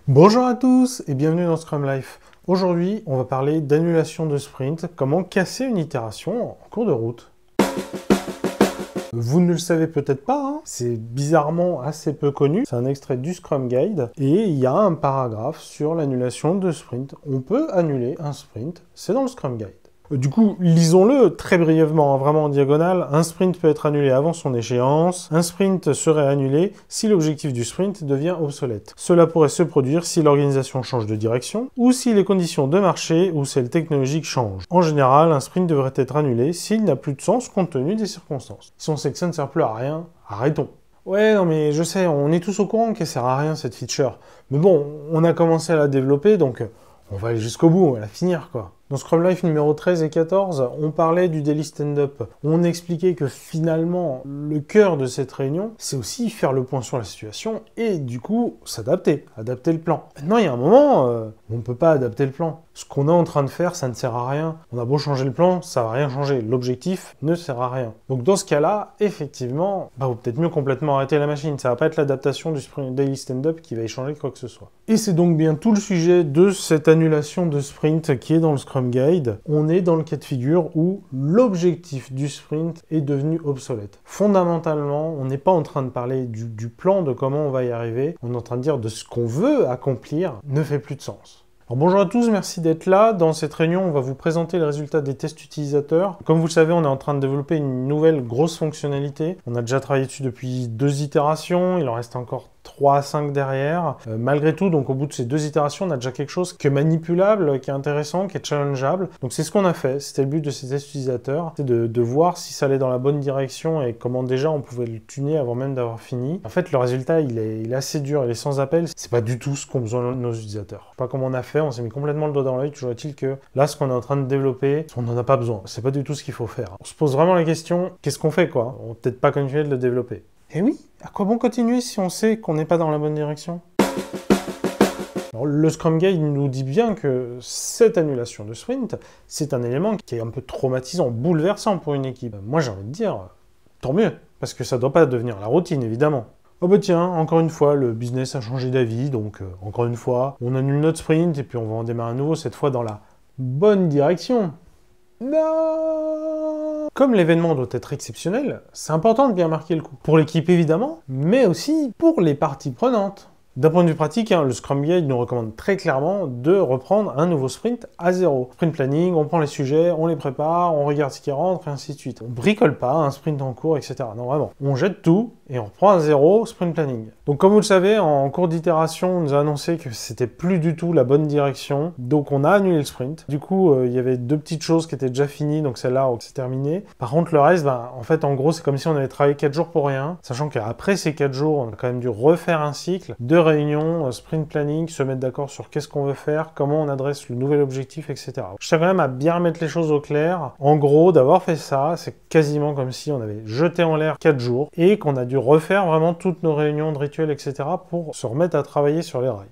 Bonjour à tous et bienvenue dans Scrum Life. Aujourd'hui, on va parler d'annulation de sprint, comment casser une itération en cours de route. Vous ne le savez peut-être pas, hein, c'est bizarrement assez peu connu, c'est un extrait du Scrum Guide et il y a un paragraphe sur l'annulation de sprint. On peut annuler un sprint, c'est dans le Scrum Guide. Du coup, lisons-le très brièvement, vraiment en diagonale. Un sprint peut être annulé avant son échéance. Un sprint serait annulé si l'objectif du sprint devient obsolète. Cela pourrait se produire si l'organisation change de direction ou si les conditions de marché ou celles technologiques changent. En général, un sprint devrait être annulé s'il n'a plus de sens compte tenu des circonstances. Si on sait que ça ne sert plus à rien, arrêtons. Ouais, non mais je sais, on est tous au courant qu'elle sert à rien cette feature. Mais bon, on a commencé à la développer, donc on va aller jusqu'au bout, on va la finir quoi. Dans Scrum Life numéro 13 et 14, on parlait du daily stand-up. On expliquait que finalement, le cœur de cette réunion, c'est aussi faire le point sur la situation et du coup, s'adapter, adapter le plan. Maintenant, il y a un moment où on ne peut pas adapter le plan. Ce qu'on est en train de faire, ça ne sert à rien. On a beau changer le plan, ça va rien changer. L'objectif ne sert à rien. Donc dans ce cas-là, effectivement, vaut peut-être mieux complètement arrêter la machine. Ça va pas être l'adaptation du daily stand-up qui va y changer quoi que ce soit. Et c'est donc bien tout le sujet de cette annulation de sprint qui est dans le Scrum Guide. On est dans le cas de figure où l'objectif du sprint est devenu obsolète. Fondamentalement, on n'est pas en train de parler du plan, de comment on va y arriver. On est en train de dire de ce qu'on veut accomplir ne fait plus de sens. Alors bonjour à tous, merci d'être là. Dans cette réunion, on va vous présenter les résultats des tests utilisateurs. Comme vous le savez, on est en train de développer une nouvelle grosse fonctionnalité. On a déjà travaillé dessus depuis 2 itérations, il en reste encore 3 à 5 derrière. Malgré tout, donc au bout de ces 2 itérations, on a déjà quelque chose qui est manipulable, qui est intéressant, qui est challengeable. Donc c'est ce qu'on a fait, c'était le but de ces tests utilisateurs, c'est de voir si ça allait dans la bonne direction et comment déjà on pouvait le tuner avant même d'avoir fini. En fait, le résultat, il est assez dur, il est sans appel. C'est pas du tout ce qu'ont besoin nos utilisateurs. Pas comme on a fait, on s'est mis complètement le doigt dans l'œil. Toujours est-il que là, ce qu'on est en train de développer, on n'en a pas besoin. C'est pas du tout ce qu'il faut faire. On se pose vraiment la question, qu'est-ce qu'on fait quoi? On va peut-être pas continuer de le développer. Et oui, à quoi bon continuer si on sait qu'on n'est pas dans la bonne direction? Alors, le Scrum Guide nous dit bien que cette annulation de sprint, c'est un élément qui est un peu traumatisant, bouleversant pour une équipe. Moi, j'ai envie de dire, tant mieux, parce que ça ne doit pas devenir la routine, évidemment. Oh bah tiens, encore une fois, le business a changé d'avis, donc encore une fois, on annule notre sprint et puis on va en démarrer un nouveau, cette fois dans la bonne direction. Non. Comme l'événement doit être exceptionnel, c'est important de bien marquer le coup. Pour l'équipe évidemment, mais aussi pour les parties prenantes. D'un point de vue pratique, le Scrum Guide nous recommande très clairement de reprendre un nouveau sprint à zéro. Sprint planning, on prend les sujets, on les prépare, on regarde ce qui rentre, et ainsi de suite. On bricole pas un sprint en cours, etc. Non, vraiment. On jette tout et on reprend à zéro sprint planning. Donc comme vous le savez, en cours d'itération, on nous a annoncé que c'était plus du tout la bonne direction. Donc on a annulé le sprint. Du coup, il y avait 2 petites choses qui étaient déjà finies, donc celle-là, c'est terminé. Par contre, le reste, en fait, en gros, c'est comme si on avait travaillé 4 jours pour rien, sachant qu'après ces 4 jours, on a quand même dû refaire un cycle de réunion, sprint planning, se mettre d'accord sur qu'est-ce qu'on veut faire, comment on adresse le nouvel objectif, etc. Je tiens quand même à bien remettre les choses au clair. En gros, d'avoir fait ça, c'est quasiment comme si on avait jeté en l'air 4 jours et qu'on a dû refaire vraiment toutes nos réunions de rituels, etc. pour se remettre à travailler sur les rails.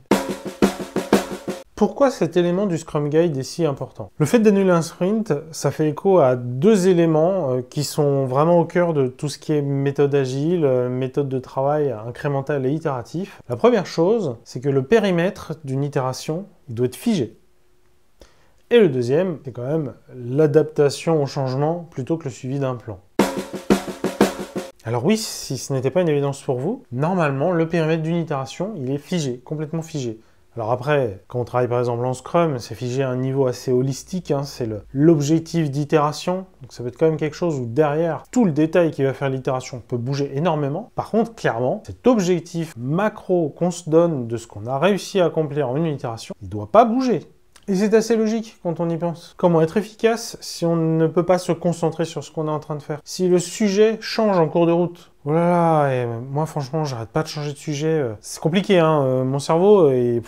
Pourquoi cet élément du Scrum Guide est si important? Le fait d'annuler un sprint, ça fait écho à 2 éléments qui sont vraiment au cœur de tout ce qui est méthode agile, méthode de travail incrémentale et itératif. La première chose, c'est que le périmètre d'une itération, il doit être figé. Et le deuxième, c'est quand même l'adaptation au changement plutôt que le suivi d'un plan. Alors oui, si ce n'était pas une évidence pour vous, normalement, le périmètre d'une itération, il est figé, complètement figé. Alors après, quand on travaille par exemple en Scrum, c'est figé à un niveau assez holistique, c'est l'objectif d'itération, donc ça peut être quand même quelque chose où derrière, tout le détail qui va faire l'itération peut bouger énormément. Par contre, clairement, cet objectif macro qu'on se donne de ce qu'on a réussi à accomplir en une itération, il ne doit pas bouger. Et c'est assez logique quand on y pense. Comment être efficace si on ne peut pas se concentrer sur ce qu'on est en train de faire? Si le sujet change en cours de route, oh là là, et moi franchement, j'arrête pas de changer de sujet. C'est compliqué, mon cerveau est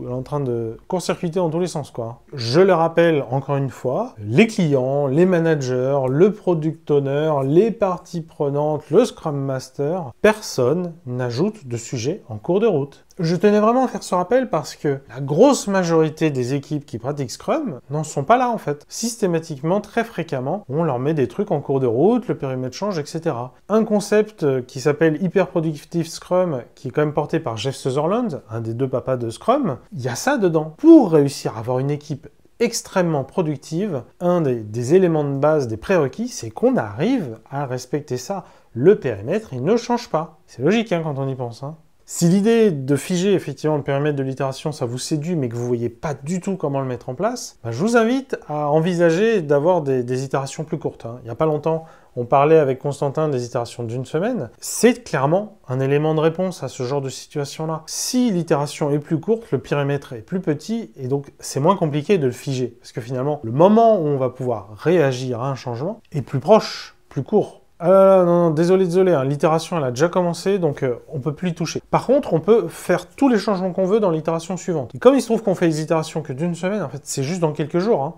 en train de court-circuiter dans tous les sens, quoi. Je le rappelle encore une fois, les clients, les managers, le product owner, les parties prenantes, le Scrum Master, personne n'ajoute de sujet en cours de route. Je tenais vraiment à faire ce rappel parce que la grosse majorité des équipes qui pratiquent Scrum n'en sont pas là en fait. Systématiquement, très fréquemment, on leur met des trucs en cours de route, le périmètre change, etc. Un concept qui s'appelle Hyper Productive Scrum, qui est quand même porté par Jeff Sutherland, un des deux papas de Scrum, il y a ça dedans. Pour réussir à avoir une équipe extrêmement productive, un des éléments de base, des prérequis, c'est qu'on arrive à respecter ça. Le périmètre, il ne change pas. C'est logique hein, quand on y pense. Hein. Si l'idée de figer effectivement le périmètre de l'itération, ça vous séduit, mais que vous ne voyez pas du tout comment le mettre en place, je vous invite à envisager d'avoir des itérations plus courtes. Hein. Il n'y a pas longtemps, on parlait avec Constantin des itérations d'une semaine. C'est clairement un élément de réponse à ce genre de situation-là. Si l'itération est plus courte, le périmètre est plus petit, et donc c'est moins compliqué de le figer. Parce que finalement, le moment où on va pouvoir réagir à un changement est plus proche, plus court. Ah là là, non, désolé, hein, l'itération elle a déjà commencé, donc on peut plus y toucher. Par contre, on peut faire tous les changements qu'on veut dans l'itération suivante. Et comme il se trouve qu'on fait les itérations que d'une semaine, en fait, c'est juste dans quelques jours. Hein.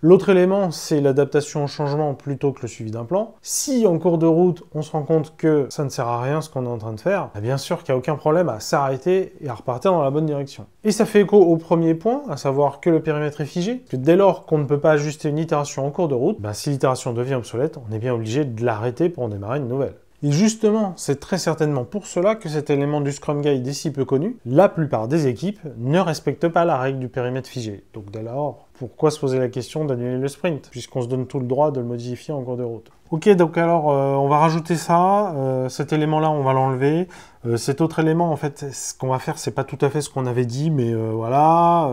L'autre élément, c'est l'adaptation au changement plutôt que le suivi d'un plan. Si en cours de route, on se rend compte que ça ne sert à rien ce qu'on est en train de faire, bien sûr qu'il n'y a aucun problème à s'arrêter et à repartir dans la bonne direction. Et ça fait écho au premier point, à savoir que le périmètre est figé, que dès lors qu'on ne peut pas ajuster une itération en cours de route, si l'itération devient obsolète, on est bien obligé de l'arrêter pour en démarrer une nouvelle. Et justement, c'est très certainement pour cela que cet élément du Scrum Guide est si peu connu. La plupart des équipes ne respectent pas la règle du périmètre figé. Donc dès lors, pourquoi se poser la question d'annuler le sprint, puisqu'on se donne tout le droit de le modifier en cours de route. Ok, donc alors on va rajouter ça, cet élément-là on va l'enlever. Cet autre élément, en fait, ce qu'on va faire, c'est pas tout à fait ce qu'on avait dit, mais voilà...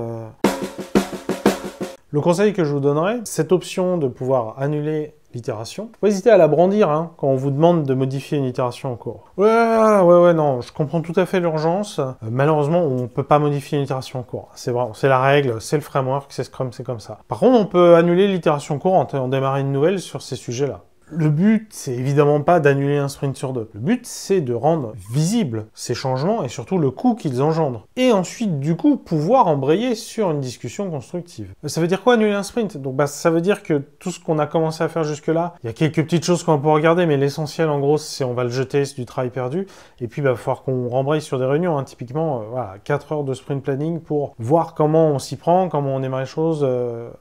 Le conseil que je vous donnerais, cette option de pouvoir annuler l'itération, faut pas hésiter à la brandir hein, quand on vous demande de modifier une itération en cours. Ouais, non, je comprends tout à fait l'urgence. Malheureusement, on peut pas modifier une itération en cours. C'est vrai, c'est la règle, c'est le framework, c'est Scrum, c'est comme ça. Par contre, on peut annuler l'itération en cours en démarrer une nouvelle sur ces sujets-là. Le but, c'est évidemment pas d'annuler un sprint sur deux. Le but, c'est de rendre visibles ces changements et surtout le coût qu'ils engendrent. Et ensuite, du coup, pouvoir embrayer sur une discussion constructive. Ça veut dire quoi annuler un sprint? Donc ça veut dire que tout ce qu'on a commencé à faire jusque-là, il y a quelques petites choses qu'on va pouvoir regarder, mais l'essentiel, en gros, c'est on va le jeter, c'est du travail perdu. Et puis, il va falloir qu'on rembraye sur des réunions. Hein. Typiquement, voilà, 4 heures de sprint planning pour voir comment on s'y prend, comment on démarre les choses.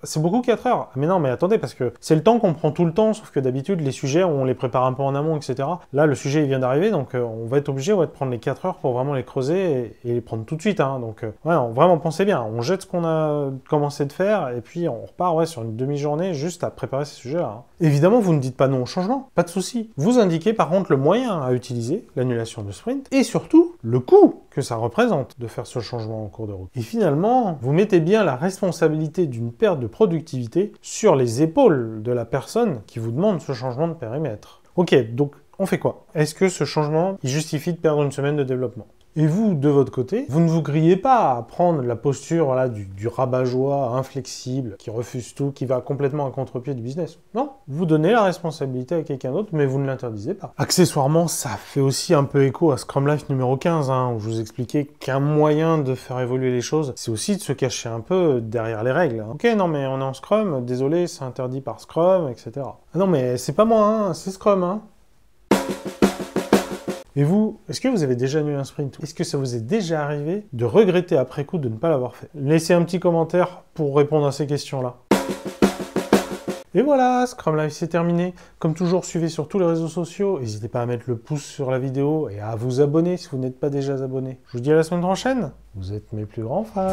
C'est beaucoup 4 heures. Mais non, mais attendez, parce que c'est le temps qu'on prend tout le temps, sauf que d'habitude, les sujets, on les prépare un peu en amont, etc. Là, le sujet, il vient d'arriver, donc on va être obligé de prendre les 4 heures pour vraiment les creuser et les prendre tout de suite. Hein. Donc, vraiment, pensez bien. On jette ce qu'on a commencé de faire et puis on repart sur une demi-journée juste à préparer ces sujets-là. Hein. Évidemment, vous ne dites pas non au changement, pas de souci. Vous indiquez par contre le moyen à utiliser, l'annulation de sprint, et surtout le coût que ça représente de faire ce changement en cours de route. Et finalement, vous mettez bien la responsabilité d'une perte de productivité sur les épaules de la personne qui vous demande ce changement de périmètre. Ok, donc on fait quoi? Est-ce que ce changement il justifie de perdre une semaine de développement? Et vous, de votre côté, vous ne vous grillez pas à prendre la posture du rabat-joie inflexible, qui refuse tout, qui va complètement à contre-pied du business. Non, vous donnez la responsabilité à quelqu'un d'autre, mais vous ne l'interdisez pas. Accessoirement, ça fait aussi un peu écho à Scrum Life numéro 15, hein, où je vous expliquais qu'un moyen de faire évoluer les choses, c'est aussi de se cacher un peu derrière les règles. Ok, non mais on est en Scrum, désolé, c'est interdit par Scrum, etc. Ah non mais c'est pas moi, hein, c'est Scrum, hein. Et vous, est-ce que vous avez déjà annulé un sprint? Est-ce que ça vous est déjà arrivé de regretter après coup de ne pas l'avoir fait? Laissez un petit commentaire pour répondre à ces questions-là. Et voilà, Scrum Life c'est terminé. Comme toujours, suivez sur tous les réseaux sociaux. N'hésitez pas à mettre le pouce sur la vidéo et à vous abonner si vous n'êtes pas déjà abonné. Je vous dis à la semaine prochaine. Vous êtes mes plus grands fans.